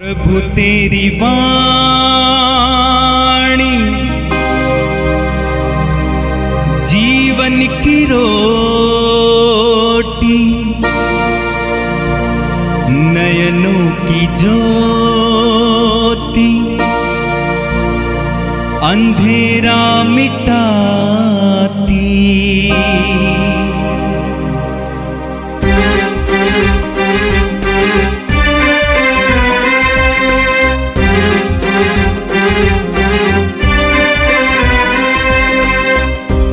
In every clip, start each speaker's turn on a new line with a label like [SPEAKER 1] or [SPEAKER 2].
[SPEAKER 1] प्रभु तेरी वाणी जीवन की रोटी, नयनों की ज्योति, अंधेरा मिटाती।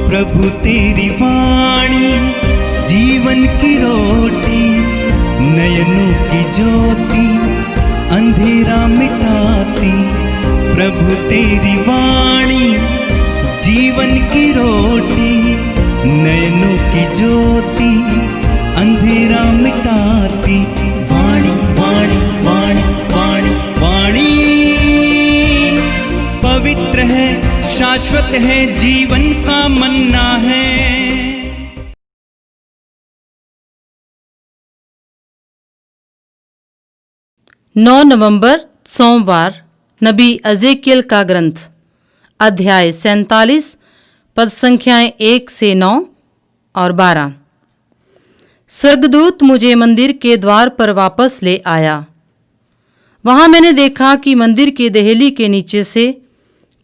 [SPEAKER 1] प्रभु तेरी वाणी जीवन की रोटी, नयनों की ज्योति, अंधेरा मिटाती। प्रभु तेरी वाणी जीवन की रोटी, नयनों की ज्योति, अंधेरा मिटाती। वाणी वाणी वाणी वाणी वाणी पवित्र है, शाश्वत है, जीवन का मन्ना है।
[SPEAKER 2] 9 नवंबर सोमवार नबी अज़ेकियल का ग्रंथ, अध्याय 47, पद संख्याएं 1 से 9 और 12। स्वर्गदूत मुझे मंदिर के द्वार पर वापस ले आया। वहां मैंने देखा कि मंदिर की देहली के नीचे से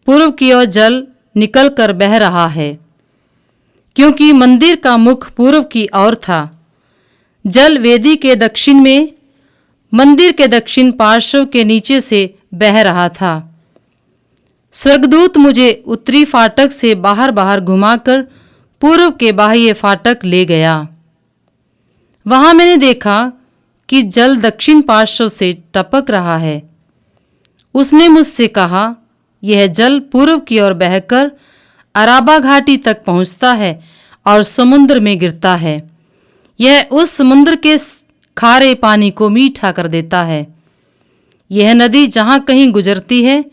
[SPEAKER 2] पूर्व की ओर जल निकलकर बह रहा है, क्योंकि मंदिर का मुख पूर्व की ओर था। जल वेदी के दक्षिण में मंदिर के दक्षिण पार्श्व के नीचे से बह रहा था। स्वर्गदूत मुझे उत्तरी फाटक से बाहर घुमाकर पूर्व के बाह्य फाटक ले गया। वहां मैंने देखा कि जल दक्षिण पार्श्व से टपक रहा है। उसने मुझसे कहा, यह जल पूर्व की ओर बहकर अराबा घाटी तक पहुंचता है और समुद्र में गिरता है। यह उस समुद्र के खारे पानी को मीठा कर देता है। यह नदी जहां कहीं गुजरती है,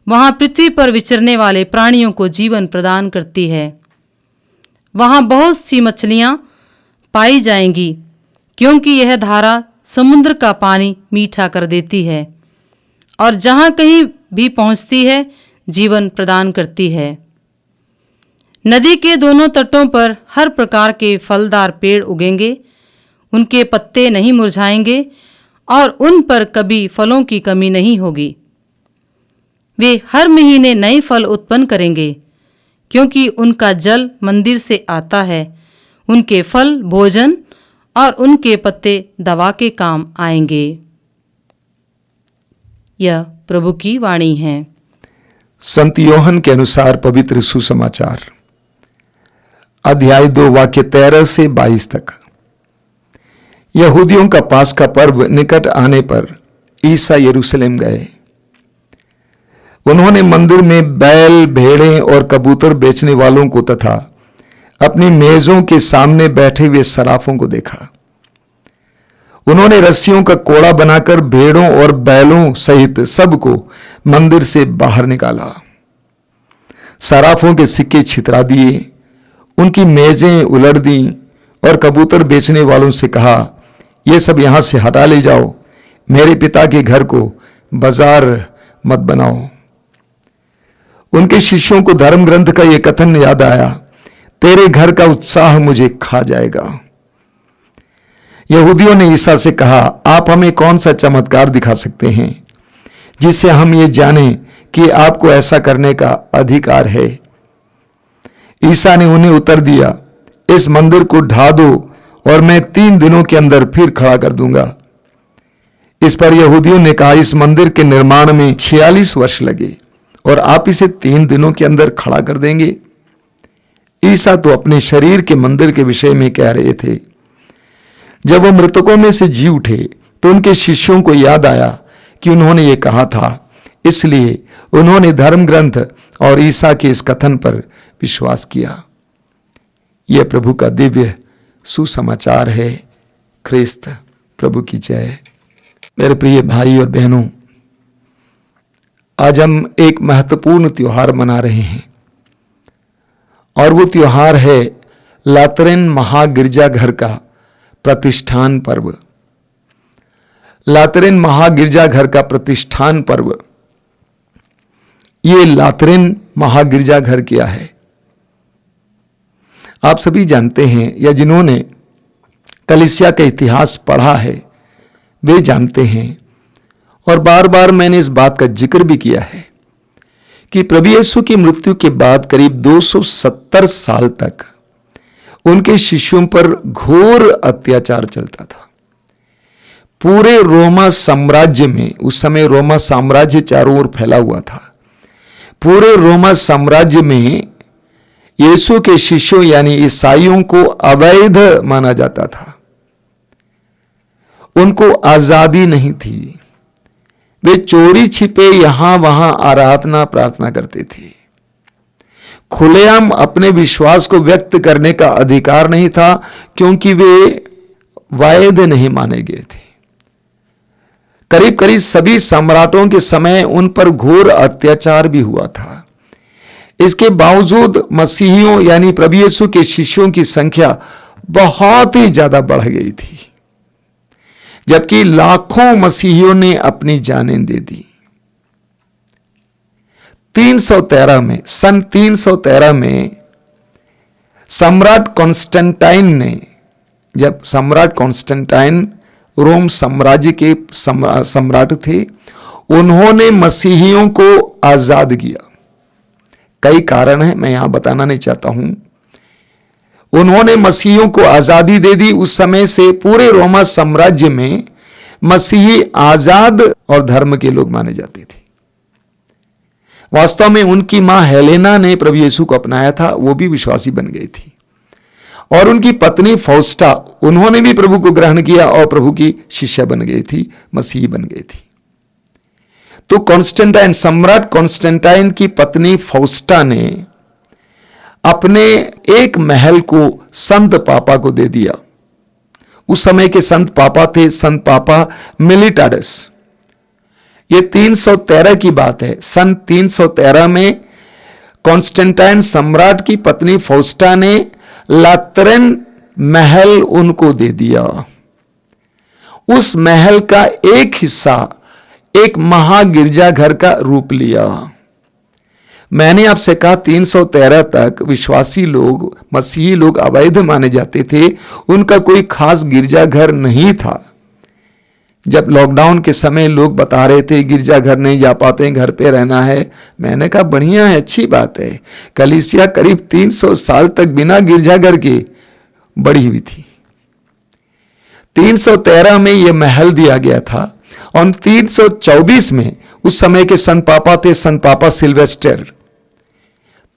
[SPEAKER 2] वहां पृथ्वी पर विचरने वाले प्राणियों को जीवन प्रदान करती है। वहां बहुत सी मछलियां पाई जाएंगी, क्योंकि यह धारा समुद्र का पानी मीठा कर देती है और जहां कहीं भी पहुंचती है जीवन प्रदान करती है। नदी के दोनों तटों पर हर प्रकार के फलदार पेड़ उगेंगे। उनके पत्ते नहीं मुरझाएंगे और उन पर कभी फलों की कमी नहीं होगी। वे हर महीने नए फल उत्पन्न करेंगे, क्योंकि उनका जल मंदिर से आता है। उनके फल भोजन और उनके पत्ते दवा के काम आएंगे। यह प्रभु की वाणी है।
[SPEAKER 3] संत योहन के अनुसार पवित्र सुसमाचार, अध्याय 2 वाक्य 13 से 22 तक। यहूदियों का पास्का पर्व निकट आने पर ईसा यरूशलेम गए। उन्होंने मंदिर में बैल, भेड़ें और कबूतर बेचने वालों को तथा अपनी मेजों के सामने बैठे हुए सराफों को देखा। उन्होंने रस्सियों का कोड़ा बनाकर भेड़ों और बैलों सहित सबको मंदिर से बाहर निकाला। सराफों के सिक्के छितरा दिए, उनकी मेजें उलट दी और कबूतर बेचने वालों से कहा, ये सब यहां से हटा ले जाओ, मेरे पिता के घर को बाजार मत बनाओ। उनके शिष्यों को धर्म ग्रंथ का यह कथन याद आया, तेरे घर का उत्साह मुझे खा जाएगा। यहूदियों ने ईसा से कहा, आप हमें कौन सा चमत्कार दिखा सकते हैं जिससे हम ये जानें कि आपको ऐसा करने का अधिकार है। ईसा ने उन्हें उत्तर दिया, इस मंदिर को ढा दो और मैं 3 दिनों के अंदर फिर खड़ा कर दूंगा। इस पर यहूदियों ने कहा, इस मंदिर के निर्माण में 46 वर्ष लगे और आप इसे 3 दिनों के अंदर खड़ा कर देंगे। ईसा तो अपने शरीर के मंदिर के विषय में कह रहे थे। जब वो मृतकों में से जी उठे तो उनके शिष्यों को याद आया कि उन्होंने ये कहा था, इसलिए उन्होंने धर्म ग्रंथ और ईसा के इस कथन पर विश्वास किया। यह प्रभु का दिव्य सुसमाचार है। ख्रिस्त प्रभु की जय। मेरे प्रिय भाई और बहनों, आज हम एक महत्वपूर्ण त्योहार मना रहे हैं और वो त्योहार है लातरेन महागिरजाघर का प्रतिष्ठान पर्व। लातरेन महागिरजाघर का प्रतिष्ठान पर्व। ये लातरेन महागिरजाघर क्या है? आप सभी जानते हैं, या जिन्होंने कलीसिया का इतिहास पढ़ा है वे जानते हैं, और बार बार मैंने इस बात का जिक्र भी किया है कि प्रभु यीशु की मृत्यु के बाद करीब 270 साल तक उनके शिष्यों पर घोर अत्याचार चलता था। पूरे रोमा साम्राज्य में, उस समय रोमा साम्राज्य चारों ओर फैला हुआ था, पूरे रोमा साम्राज्य में यीशु के शिष्यों यानी ईसाइयों को अवैध माना जाता था। उनको आजादी नहीं थी। वे चोरी छिपे यहां वहां आराधना प्रार्थना करते थे। खुलेआम अपने विश्वास को व्यक्त करने का अधिकार नहीं था, क्योंकि वे वैध नहीं माने गए थे। करीब करीब सभी सम्राटों के समय उन पर घोर अत्याचार भी हुआ था। इसके बावजूद मसीहियों यानी प्रभु यीशु के शिष्यों की संख्या बहुत ही ज्यादा बढ़ गई थी, जबकि लाखों मसीहियों ने अपनी जानें दे दी। 313 में, सन 313 में सम्राट कॉन्स्टेंटाइन ने, जब सम्राट कॉन्स्टेंटाइन रोम साम्राज्य के सम्राट थे, उन्होंने मसीहियों को आजाद किया। कई कारण हैं, मैं यहां बताना नहीं चाहता हूं। उन्होंने मसीहियों को आजादी दे दी। उस समय से पूरे रोमा साम्राज्य में मसीही आजाद और धर्म के लोग माने जाते थे। वास्तव में उनकी मां हेलेना ने प्रभु यीशु को अपनाया था, वो भी विश्वासी बन गई थी। और उनकी पत्नी फौस्टा, उन्होंने भी प्रभु को ग्रहण किया और प्रभु की शिष्या बन गई थी, मसीही बन गई थी। तो कॉन्स्टेंटाइन, सम्राट कॉन्स्टेंटाइन की पत्नी फौस्टा ने अपने एक महल को संत पापा को दे दिया। उस समय के संत पापा थे संत पापा मिलिटाडस। ये 313 की बात है। सन 313 में कॉन्स्टेंटाइन सम्राट की पत्नी फौस्टा ने लातरेन महल उनको दे दिया। उस महल का एक हिस्सा एक महागिरजाघर का रूप लिया। मैंने आपसे कहा 313 तक विश्वासी लोग, मसीही लोग अवैध माने जाते थे। उनका कोई खास गिरजाघर नहीं था। जब लॉकडाउन के समय लोग बता रहे थे गिरजाघर नहीं जा पाते, घर पे रहना है, मैंने कहा बढ़िया है, अच्छी बात है। कलीसिया करीब 300 साल तक बिना गिरजाघर के बढ़ी हुई थी। 313 में यह महल दिया गया था और 324 में उस समय के संत पापा थे संत पापा सिल्वेस्टर।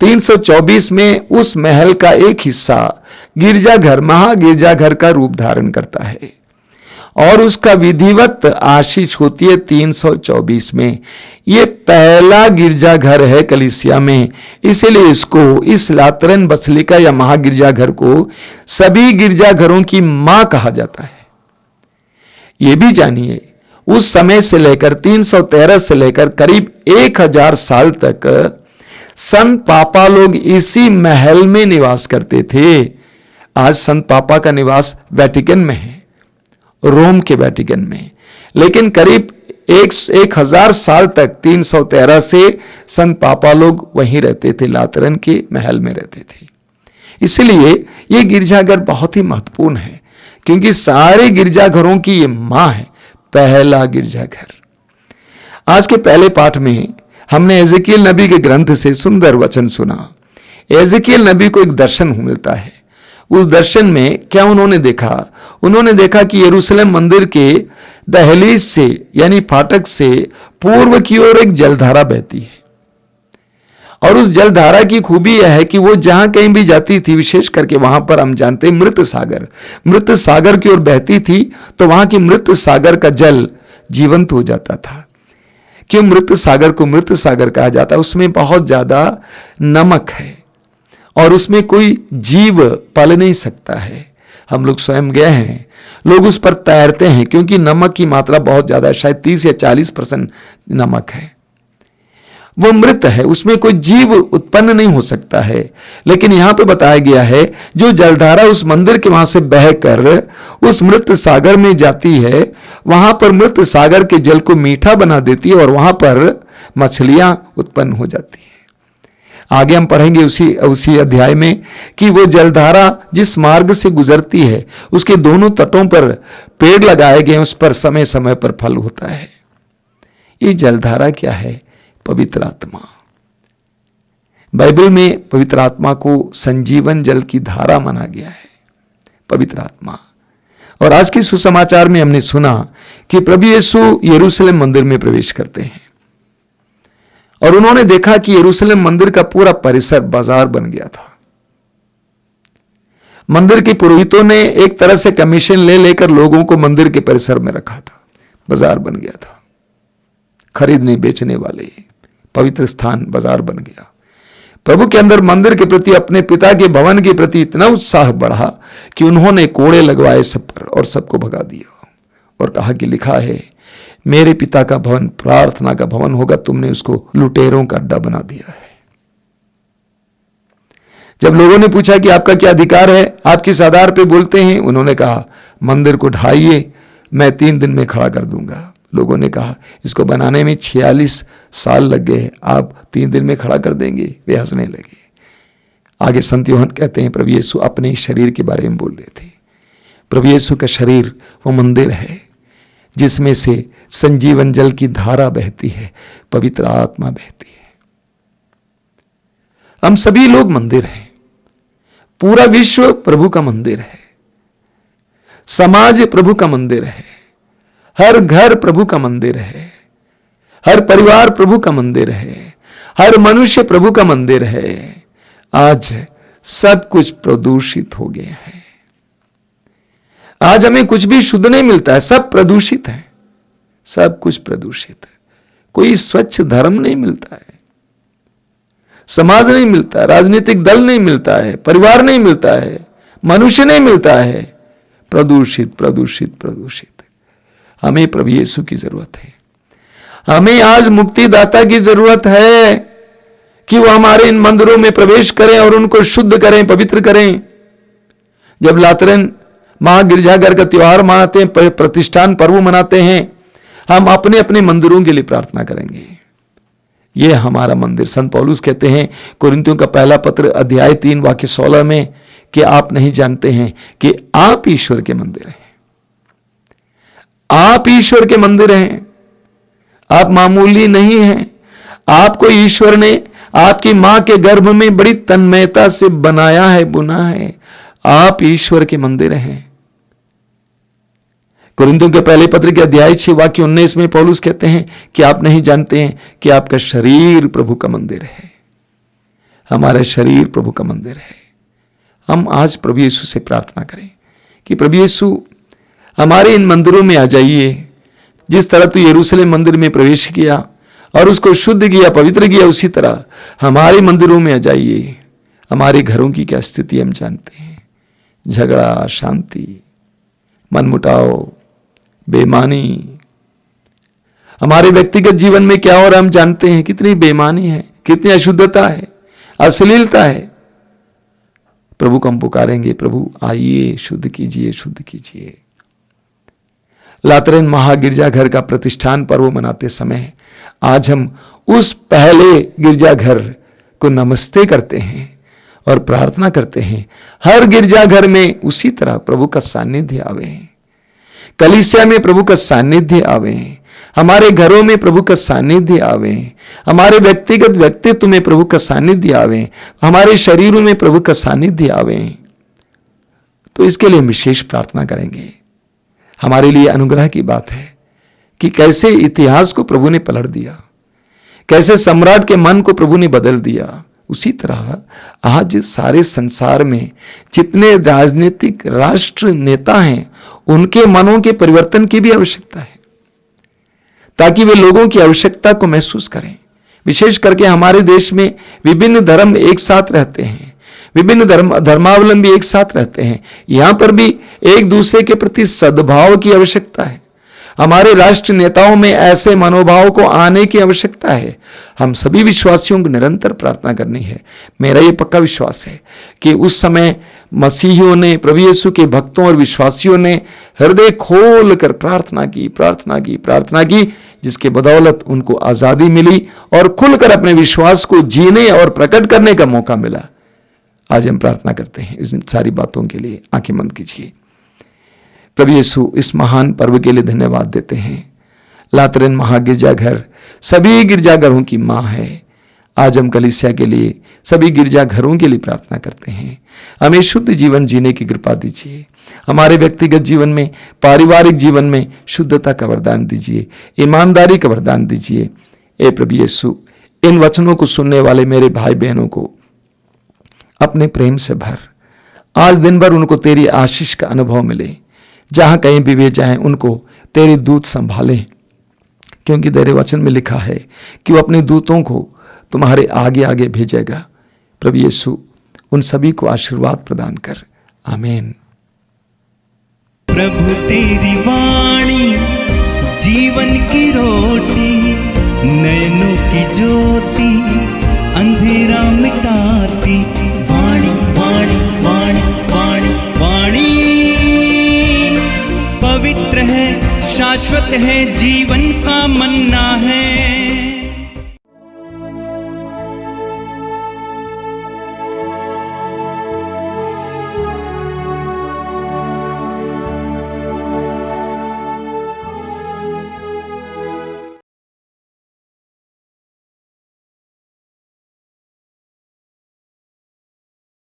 [SPEAKER 3] 324 में उस महल का एक हिस्सा गिरजाघर, महागिरजाघर का रूप धारण करता है और उसका विधिवत आशीष होती है 324 में। यह पहला गिरजाघर है कलीसिया में, इसीलिए इसको, इस लातरेन बसलिका या महागिरजाघर को सभी गिरजाघरों की मां कहा जाता है। यह भी जानिए, उस समय से लेकर 313 से लेकर करीब 1000 साल तक संत पापा लोग इसी महल में निवास करते थे। आज संत पापा का निवास वेटिकन में है, रोम के वेटिकन में, लेकिन करीब 1000 साल तक 313 से संत पापा लोग वहीं रहते थे, लातरेन के महल में रहते थे। इसलिए यह गिरजाघर बहुत ही महत्वपूर्ण है, क्योंकि सारे गिरजाघरों की ये मां है, पहला गिरजाघर। आज के पहले पाठ में हमने एजेकियल नबी के ग्रंथ से सुंदर वचन सुना। एजेकियल नबी को एक दर्शन मिलता है। उस दर्शन में क्या उन्होंने देखा? उन्होंने देखा कि यरूशलेम मंदिर के दहलीज से यानी फाटक से पूर्व की ओर एक जलधारा बहती है। और उस जलधारा की खूबी यह है कि वो जहां कहीं भी जाती थी, विशेष करके वहां पर हम जानते हैं मृत सागर की ओर बहती थी, तो वहां की मृत सागर का जल जीवंत हो जाता था। क्यों मृत सागर को मृत सागर कहा जाता है? उसमें बहुत ज्यादा नमक है और उसमें कोई जीव पल नहीं सकता है। हम लोग स्वयं गए हैं, लोग उस पर तैरते हैं, क्योंकि नमक की मात्रा बहुत ज्यादा है, शायद 30 या 40% नमक है। वो मृत है, उसमें कोई जीव उत्पन्न नहीं हो सकता है। लेकिन यहां पे बताया गया है जो जलधारा उस मंदिर के वहां से बहकर उस मृत सागर में जाती है, वहां पर मृत सागर के जल को मीठा बना देती है और वहां पर मछलियां उत्पन्न हो जाती है। आगे हम पढ़ेंगे उसी अध्याय में कि वो जलधारा जिस मार्ग से गुजरती है उसके दोनों तटों पर पेड़ लगाए गए, उस पर समय समय पर फल होता है। ये जलधारा क्या है? पवित्र आत्मा। बाइबल में पवित्र आत्मा को संजीवन जल की धारा माना गया है, पवित्र आत्मा। और आज के सुसमाचार में हमने सुना कि प्रभु यीशु यरूशलेम मंदिर में प्रवेश करते हैं और उन्होंने देखा कि यरूशलेम मंदिर का पूरा परिसर बाजार बन गया था। मंदिर के पुरोहितों ने एक तरह से कमीशन ले लेकर लोगों को मंदिर के परिसर में रखा था। बाजार बन गया था, खरीदने बेचने वाले, पवित्र स्थान बाजार बन गया। प्रभु के अंदर मंदिर के प्रति, अपने पिता के भवन के प्रति इतना उत्साह बढ़ा कि उन्होंने कोड़े लगवाए सब पर और सबको भगा दिया और कहा कि लिखा है मेरे पिता का भवन प्रार्थना का भवन होगा, तुमने उसको लुटेरों का अड्डा बना दिया है। जब लोगों ने पूछा कि आपका क्या अधिकार है, आप किस आधार पे बोलते हैं, उन्होंने कहा मंदिर को ढाइए, मैं 3 दिन में खड़ा कर दूंगा। लोगों ने कहा इसको बनाने में 46 साल लग गए, आप 3 दिन में खड़ा कर देंगे? वे हंसने लगे। आगे संत यूहन्ना कहते हैं प्रभु यीशु अपने शरीर के बारे में बोल रहे थे। प्रभु यीशु का शरीर वो मंदिर है जिसमें से संजीवन जल की धारा बहती है, पवित्र आत्मा बहती है। हम सभी लोग मंदिर हैं, पूरा विश्व प्रभु का मंदिर है, समाज प्रभु का मंदिर है, हर घर प्रभु का मंदिर है, हर परिवार प्रभु का मंदिर है, हर मनुष्य प्रभु का मंदिर है। आज सब कुछ प्रदूषित हो गया है। आज हमें कुछ भी शुद्ध नहीं मिलता है, सब प्रदूषित है, सब कुछ प्रदूषित है। कोई स्वच्छ धर्म नहीं मिलता है, समाज नहीं मिलता है, राजनीतिक दल नहीं मिलता है, परिवार नहीं मिलता है, मनुष्य नहीं मिलता है। प्रदूषित प्रदूषित प्रदूषित। हमें प्रभु यीशु की जरूरत है। हमें आज मुक्तिदाता की जरूरत है कि वो हमारे इन मंदिरों में प्रवेश करें और उनको शुद्ध करें, पवित्र करें। जब लातरन महागिरजाघर का त्योहार मनाते हैं, प्रतिष्ठान पर्व मनाते हैं, हम अपने अपने मंदिरों के लिए प्रार्थना करेंगे। यह हमारा मंदिर। संत पौलुस कहते हैं कुरिन्थियों का पहला पत्र अध्याय 3 वाक्य 16 में कि आप नहीं जानते हैं कि आप ईश्वर के मंदिर हैं। आप ईश्वर के मंदिर हैं, आप मामूली नहीं हैं। आपको ईश्वर ने आपकी मां के गर्भ में बड़ी तन्मयता से बनाया है, बुना है। आप ईश्वर के मंदिर हैं। कुरिन्थियों के पहले पत्र के अध्याय 6 वाक्य 19 में पौलुस कहते हैं कि आप नहीं जानते हैं कि आपका शरीर प्रभु का मंदिर है। हमारा शरीर प्रभु का मंदिर है। हम आज प्रभु यीशु से प्रार्थना करें कि प्रभु यीशु हमारे इन मंदिरों में आ जाइए। जिस तरह तू यरूशलेम मंदिर में प्रवेश किया और उसको शुद्ध किया, पवित्र किया, उसी तरह हमारे मंदिरों में आ जाइए। हमारे घरों की क्या स्थिति हम जानते हैं। झगड़ा, अशांति, मनमुटाव, बेईमानी, हमारे व्यक्तिगत जीवन में क्या हो रहा हम जानते हैं। कितनी बेईमानी है, कितनी अशुद्धता है, अश्लीलता है। प्रभु को हम पुकारेंगे, प्रभु आइए, शुद्ध कीजिए, शुद्ध कीजिए। लातरन महागिरजाघर का प्रतिष्ठान पर्व मनाते समय आज हम उस पहले गिरजाघर को नमस्ते करते हैं और प्रार्थना करते हैं हर गिरजाघर में उसी तरह प्रभु का सानिध्य आवे, कलीसिया में प्रभु का सानिध्य आवे, हमारे घरों में प्रभु का सानिध्य आवे, हमारे व्यक्तिगत व्यक्तित्व में प्रभु का सानिध्य आवे, हमारे शरीरों में प्रभु का सानिध्य आवे। तो इसके लिए विशेष प्रार्थना करेंगे। हमारे लिए अनुग्रह की बात है कि कैसे इतिहास को प्रभु ने पलट दिया, कैसे सम्राट के मन को प्रभु ने बदल दिया। उसी तरह आज सारे संसार में जितने राजनीतिक राष्ट्र नेता हैं उनके मनों के परिवर्तन की भी आवश्यकता है, ताकि वे लोगों की आवश्यकता को महसूस करें। विशेष करके हमारे देश में विभिन्न धर्म एक साथ रहते हैं, विभिन्न धर्मावलंबी एक साथ रहते हैं। यहां पर भी एक दूसरे के प्रति सद्भाव की आवश्यकता है। हमारे राष्ट्र नेताओं में ऐसे मनोभाव को आने की आवश्यकता है। हम सभी विश्वासियों को निरंतर प्रार्थना करनी है। मेरा ये पक्का विश्वास है कि उस समय मसीहियों ने, प्रभु यीशु के भक्तों और विश्वासियों ने हृदय खोल कर प्रार्थना की, जिसके बदौलत उनको आजादी मिली और खुलकर अपने विश्वास को जीने और प्रकट करने का मौका मिला। आज हम प्रार्थना करते हैं इस सारी बातों के लिए। आंखें बंद कीजिए। प्रभु यीशु, इस महान पर्व के लिए धन्यवाद देते हैं। लातरन महागिरजाघर सभी गिरजाघरों की मां है। आज हम कलीसिया के लिए, सभी गिरजाघरों के लिए प्रार्थना करते हैं। हमें शुद्ध जीवन जीने की कृपा दीजिए। हमारे व्यक्तिगत जीवन में, पारिवारिक जीवन में शुद्धता का वरदान दीजिए, ईमानदारी का वरदान दीजिए। ए प्रभु यीशु, इन वचनों को सुनने वाले मेरे भाई बहनों को अपने प्रेम से भर। आज दिन भर उनको तेरी आशीष का अनुभव मिले। जहां कहीं भी वे जाएं, उनको तेरे दूत संभालें, क्योंकि तेरे वचन में लिखा है कि वो अपने दूतों को तुम्हारे आगे आगे भेजेगा। प्रभु यीशु, उन सभी को आशीर्वाद प्रदान कर। आमीन।
[SPEAKER 1] प्रभु तेरी वाणी जीवन की रोटी, नयनों की ज्योति अंधेरा मिटाती। वाणी वाणी वाणी वाणी वाणी पवित्र है, शाश्वत है, जीवन का मन्ना है।